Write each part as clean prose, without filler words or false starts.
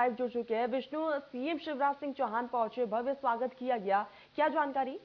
Live जुड़ चुके हैं। विष्णु, सीएम शिवराज सिंह चौहान पहुंचे, भव्य स्वागत किया गया, क्या जानकारी?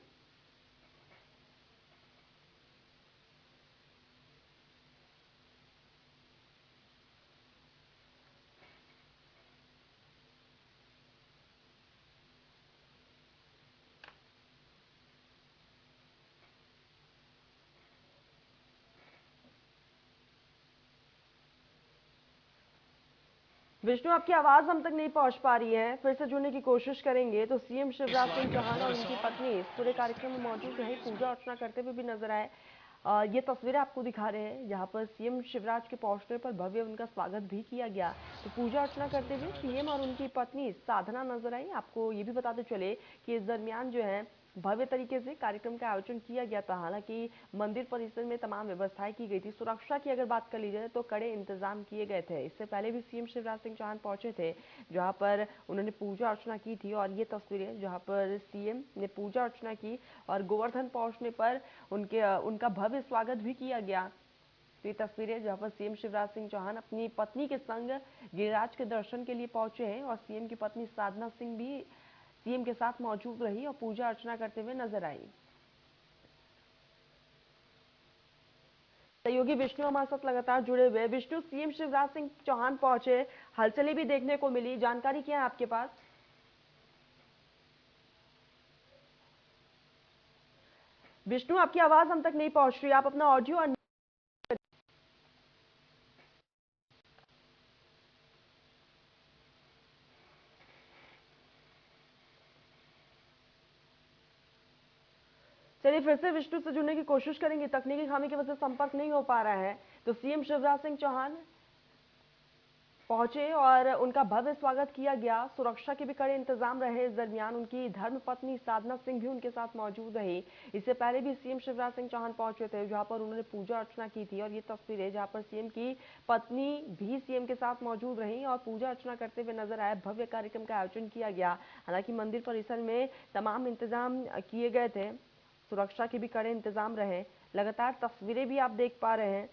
विष्णु, आपकी आवाज हम तक नहीं पहुंच पा रही है, फिर से जुड़ने की कोशिश करेंगे। तो सीएम शिवराज सिंह चौहान और उनकी पत्नी इस पूरे कार्यक्रम में मौजूद रहे, पूजा अर्चना करते हुए भी नजर आए। ये तस्वीरें आपको दिखा रहे हैं, यहाँ पर सीएम शिवराज के पहुंचने पर भव्य उनका स्वागत भी किया गया। तो पूजा अर्चना करते हुए सीएम और उनकी पत्नी साधना नजर आई। आपको ये भी बताते चले कि इस दरमियान जो है भव्य तरीके से कार्यक्रम का आयोजन किया गया था। हालांकि मंदिर परिसर में तमाम व्यवस्थाएं की गई थी। सुरक्षा की अगर बात कर ली जाए तो कड़े इंतजाम किए गए थे। इससे पहले भी सीएम शिवराज सिंह चौहान पहुंचे थे, जहां पर उन्होंने पूजा अर्चना की थी। और ये तस्वीरें जहां पर सीएम ने पूजा अर्चना की और गोवर्धन पहुंचने पर उनका भव्य स्वागत भी किया गया। तो ये तस्वीरें जहां पर सीएम शिवराज सिंह चौहान अपनी पत्नी के संग गिरिराज के दर्शन के लिए पहुंचे हैं और सीएम की पत्नी साधना सिंह भी सीएम के साथ मौजूद रही और पूजा अर्चना करते हुए नजर आई। सहयोगी विष्णु हमारे साथ लगातार जुड़े हुए। विष्णु, सीएम शिवराज सिंह चौहान पहुंचे, हलचलें भी देखने को मिली, जानकारी क्या है आपके पास? विष्णु, आपकी आवाज हम तक नहीं पहुंच रही, आप अपना ऑडियो और चलिए फिर से विष्णु से जुड़ने की कोशिश करेंगे। तकनीकी खामी की वजह से संपर्क नहीं हो पा रहा है। तो सीएम शिवराज सिंह चौहान पहुंचे और उनका भव्य स्वागत किया गया। सुरक्षा के भी कड़े इंतजाम रहे। इस दरमियान उनकी धर्मपत्नी साधना सिंह भी उनके साथ मौजूद रही। इससे पहले भी सीएम शिवराज सिंह चौहान पहुंचे थे, जहां पर उन्होंने पूजा अर्चना की थी। और ये तस्वीरें जहां पर सीएम की पत्नी भी सीएम के साथ मौजूद रही और पूजा अर्चना करते हुए नजर आए। भव्य कार्यक्रम का आयोजन किया गया। हालांकि मंदिर परिसर में तमाम इंतजाम किए गए थे, सुरक्षा के भी कड़े इंतजाम रहे। लगातार तस्वीरें भी आप देख पा रहे हैं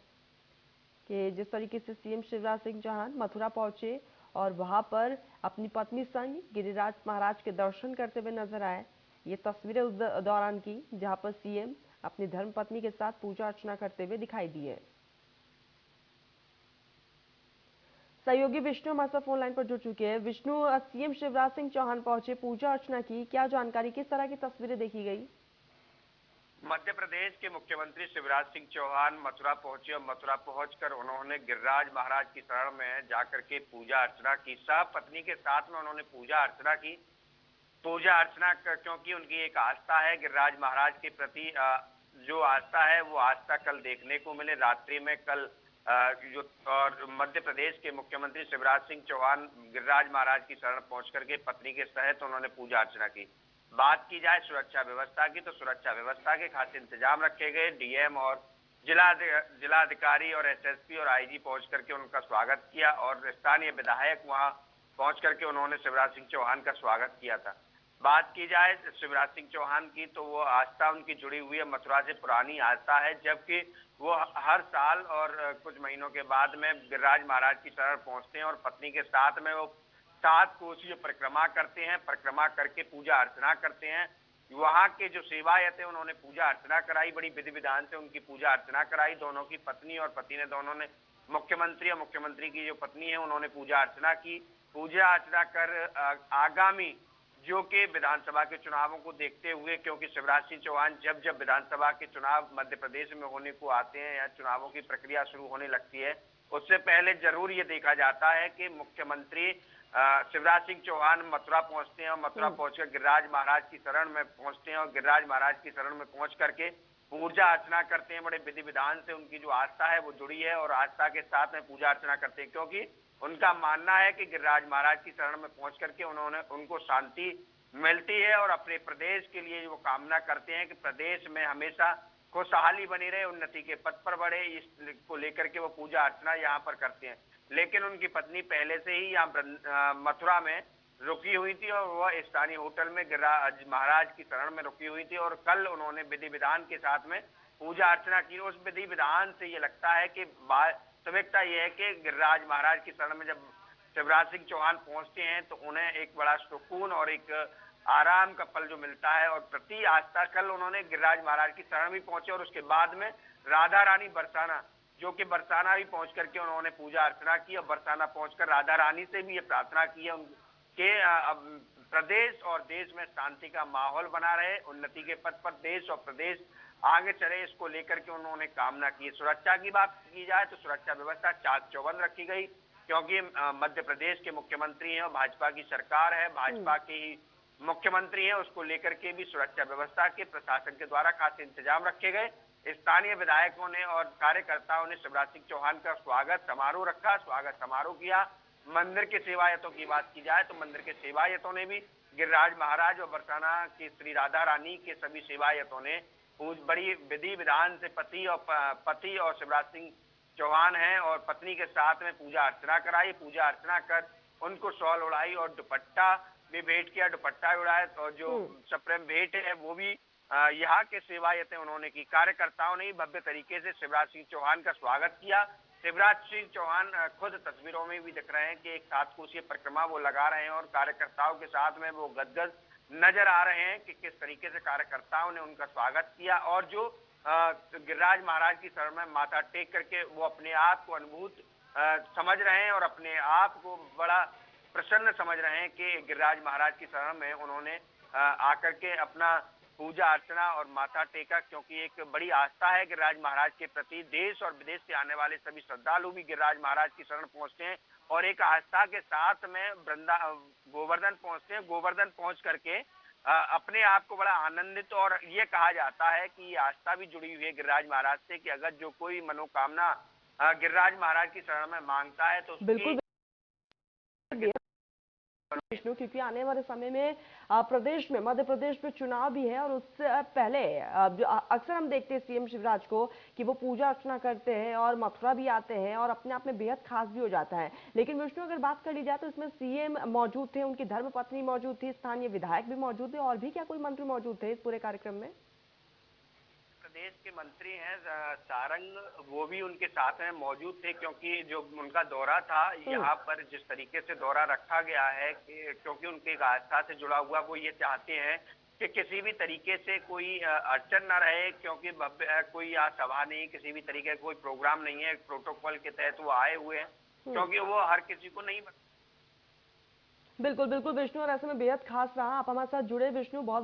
कि जिस तरीके से सीएम शिवराज सिंह चौहान मथुरा पहुंचे और वहां पर अपनी पत्नी संग गिरिराज महाराज के दर्शन करते हुए नजर आए। ये तस्वीरें उस दौरान की जहां पर सीएम अपनी धर्मपत्नी के साथ पूजा अर्चना करते हुए दिखाई दिए। सहयोगी विष्णु हमारे साथ फोन लाइन पर जुड़ चुके हैं। विष्णु, सीएम शिवराज सिंह चौहान पहुंचे, पूजा अर्चना की, क्या जानकारी, किस तरह की तस्वीरें देखी गई? मध्य प्रदेश के मुख्यमंत्री शिवराज सिंह चौहान मथुरा पहुंचे और मथुरा पहुंचकर उन्होंने गिरिराज महाराज की शरण में जाकर के पूजा अर्चना की। पत्नी के साथ में उन्होंने पूजा अर्चना की। पूजा अर्चना क्योंकि उनकी एक आस्था है गिरिराज महाराज के प्रति, जो आस्था है वो आस्था कल देखने को मिले। रात्रि में कल जो और मध्य प्रदेश के मुख्यमंत्री शिवराज सिंह चौहान गिरिराज महाराज की शरण पहुंच करके पत्नी के सहित उन्होंने पूजा अर्चना की। बात की जाए सुरक्षा व्यवस्था की, तो सुरक्षा व्यवस्था के खास इंतजाम रखे गए। डीएम और जिलाधिकारी और एसएसपी और आईजी पहुंच करके उनका स्वागत किया और स्थानीय विधायक वहां पहुंच करके उन्होंने शिवराज सिंह चौहान का स्वागत किया था। बात की जाए शिवराज सिंह चौहान की, तो वो आस्था उनकी जुड़ी हुई है, मथुरा से पुरानी आस्था है। जबकि वो हर साल और कुछ महीनों के बाद में गिरिराज महाराज की शरण पहुंचते हैं और पत्नी के साथ में वो 7 कोसीय परिक्रमा करते हैं। परिक्रमा करके पूजा अर्चना करते हैं। वहां के जो सेवायत है उन्होंने पूजा अर्चना कराई, बड़ी विधि विधान से उनकी पूजा अर्चना कराई। दोनों की पत्नी और पति ने दोनों ने, मुख्यमंत्री और मुख्यमंत्री की जो पत्नी है उन्होंने पूजा अर्चना की। पूजा अर्चना कर आगामी जो कि विधानसभा के चुनावों को देखते हुए, क्योंकि शिवराज सिंह चौहान जब जब विधानसभा के चुनाव मध्य प्रदेश में होने को आते हैं या चुनावों की प्रक्रिया शुरू होने लगती है, उससे पहले जरूर ये देखा जाता है कि मुख्यमंत्री शिवराज सिंह चौहान मथुरा पहुंचते हैं और मथुरा पहुंचकर गिरिराज महाराज की शरण में पहुंचते हैं और गिरिराज महाराज की शरण में पहुंच करके पूजा अर्चना करते हैं। बड़े विधि विधान से उनकी जो आस्था है वो जुड़ी है और आस्था के साथ में पूजा अर्चना करते हैं, क्योंकि उनका मानना है कि गिरिराज महाराज की शरण में पहुंच करके उनको शांति मिलती है और अपने प्रदेश के लिए वो कामना करते हैं कि प्रदेश में हमेशा खुशहाली बनी रहे, उन्नति के पथ पर बढ़े। इसको लेकर के वो पूजा अर्चना यहाँ पर करते हैं। लेकिन उनकी पत्नी पहले से ही यहाँ मथुरा में रुकी हुई थी और वह स्थानीय होटल में गिरिराज महाराज की शरण में रुकी हुई थी और कल उन्होंने विधि विधान के साथ में पूजा अर्चना की। उस विधि विधान से ये लगता है कि वास्तविकता यह है कि गिरिराज महाराज की शरण में जब शिवराज सिंह चौहान पहुंचते हैं तो उन्हें एक बड़ा सुकून और एक आराम का पल जो मिलता है। और प्रति आस्था कल उन्होंने गिरिराज महाराज की शरण भी पहुंचे और उसके बाद में राधा रानी बरसाना, जो कि बरसाना भी पहुंच करके उन्होंने पूजा अर्चना की और बरसाना पहुंचकर राधा रानी से भी ये प्रार्थना की है उनके प्रदेश और देश में शांति का माहौल बना रहे, उन्नति के पथ पर देश और प्रदेश आगे चले, इसको लेकर के उन्होंने कामना की। सुरक्षा की बात की जाए तो सुरक्षा व्यवस्था चाक चौबंद रखी गई, क्योंकि मध्य प्रदेश के मुख्यमंत्री हैं और भाजपा की सरकार है, भाजपा के ही मुख्यमंत्री है, उसको लेकर के भी सुरक्षा व्यवस्था के प्रशासन के द्वारा खास इंतजाम रखे गए। स्थानीय विधायकों ने और कार्यकर्ताओं ने शिवराज सिंह चौहान का स्वागत समारोह रखा, स्वागत समारोह किया। मंदिर के सेवायतों की बात की जाए तो मंदिर के सेवायतों ने भी गिरिराज महाराज और बरसाना की श्री राधा रानी के सभी सेवायतों ने बड़ी विधि विधान से पति और शिवराज सिंह चौहान हैं और पत्नी के साथ में पूजा अर्चना कराई। पूजा अर्चना कर उनको शॉल उड़ाई और दुपट्टा भी भेंट किया, दुपट्टा उड़ाया और जो सप्रेम भेंट है वो भी यहाँ के सेवायतें उन्होंने की। कार्यकर्ताओं ने भव्य तरीके से शिवराज सिंह चौहान का स्वागत किया। शिवराज सिंह चौहान खुद तस्वीरों में भी दिख रहे हैं कि एक 7 कोसीय परिक्रमा वो लगा रहे हैं और कार्यकर्ताओं के साथ में वो गदगद नजर आ रहे हैं कि किस तरीके से कार्यकर्ताओं ने उनका स्वागत किया। और जो गिरिराज महाराज की शरण में माथा टेक करके वो अपने आप को अनुभूत समझ रहे हैं और अपने आप को बड़ा प्रसन्न समझ रहे हैं कि गिरिराज महाराज की शरण में उन्होंने आकर के अपना पूजा अर्चना और माथा टेका, क्योंकि एक बड़ी आस्था है गिरिराज महाराज के प्रति। देश और विदेश से आने वाले सभी श्रद्धालु भी गिरिराज महाराज की शरण पहुंचते हैं और एक आस्था के साथ में गोवर्धन पहुंचते हैं। गोवर्धन पहुंच करके अपने आप को बड़ा आनंदित, और ये कहा जाता है कि ये आस्था भी जुड़ी हुई है गिरिराज महाराज से कि अगर जो कोई मनोकामना गिरिराज महाराज की शरण में मांगता है तो बिल्कुल विष्णु, क्योंकि आने वाले समय में प्रदेश में, मध्य प्रदेश में चुनाव भी है और उससे पहले जो अक्सर हम देखते हैं सीएम शिवराज को कि वो पूजा अर्चना करते हैं और मथुरा भी आते हैं और अपने आप में बेहद खास भी हो जाता है। लेकिन विष्णु, अगर बात कर ली जाए तो इसमें सीएम मौजूद थे, उनकी धर्मपत्नी मौजूद थी, स्थानीय विधायक भी मौजूद थे, और भी क्या कोई मंत्री मौजूद थे इस पूरे कार्यक्रम में? प्रदेश के मंत्री हैं सारंग, वो भी उनके साथ में मौजूद थे, क्योंकि जो उनका दौरा था यहाँ पर जिस तरीके से दौरा रखा गया है कि क्योंकि उनके आस्था से जुड़ा हुआ, वो ये चाहते हैं कि किसी भी तरीके से कोई अड़चन न रहे, क्योंकि कोई यहाँ सभा नहीं, किसी भी तरीके का कोई प्रोग्राम नहीं है, प्रोटोकॉल के तहत वो आए हुए हैं, क्योंकि वो हर किसी को नहीं। बिल्कुल बिल्कुल विष्णु, और ऐसे में बेहद खास रहा आप हमारे साथ जुड़े विष्णु, बहुत